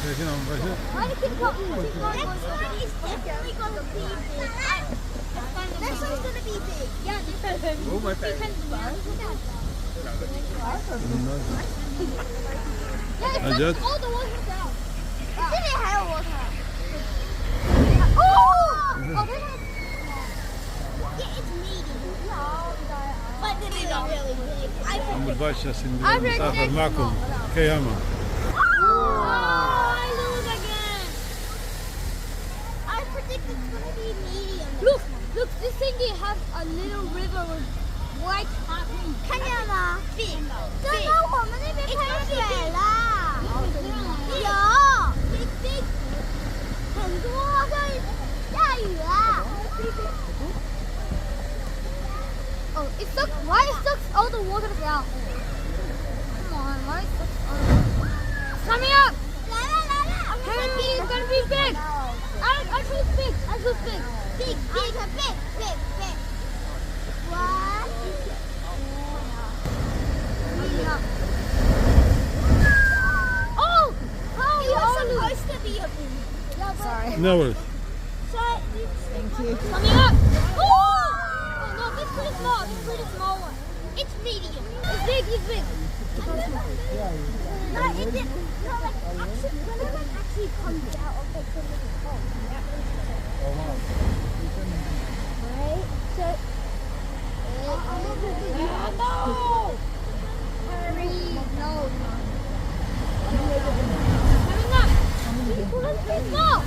Taking on with it. Why do you keep going? Next one is definitely gonna be big. Next one's gonna be big. Yeah, this one's Oh, my bad. Yeah, I just. all the water's out.这里还有 water. Oh! Oh, this one's... Yeah, it's medium. But this is really big. الباشا سندريلا آخر معكم كياما. Oh, I lose again. I predict it's gonna be medium. Look, this thingy has a little river with white happening. 看见了吗？ Big. 真的，我们那边开水了。有 big big 很多，这下雨了。Oh, it sucks. Why it sucks all the water out? Come on, why it sucks all the water? Coming up! Harry is gonna be big! I choose big! I choose big! Big, big, big, big, big! What? Oh! How you was supposed to be a big. Sorry. No worries. Thank you. Coming up! Oh! Oh no, this is pretty small. This is a pretty small one. It's medium. It's big, it's big. No, it didn't. No, like, actually, whenever it actually comes out of the hole. Right? So, no! Hurry. No. Coming up. This one's pretty small.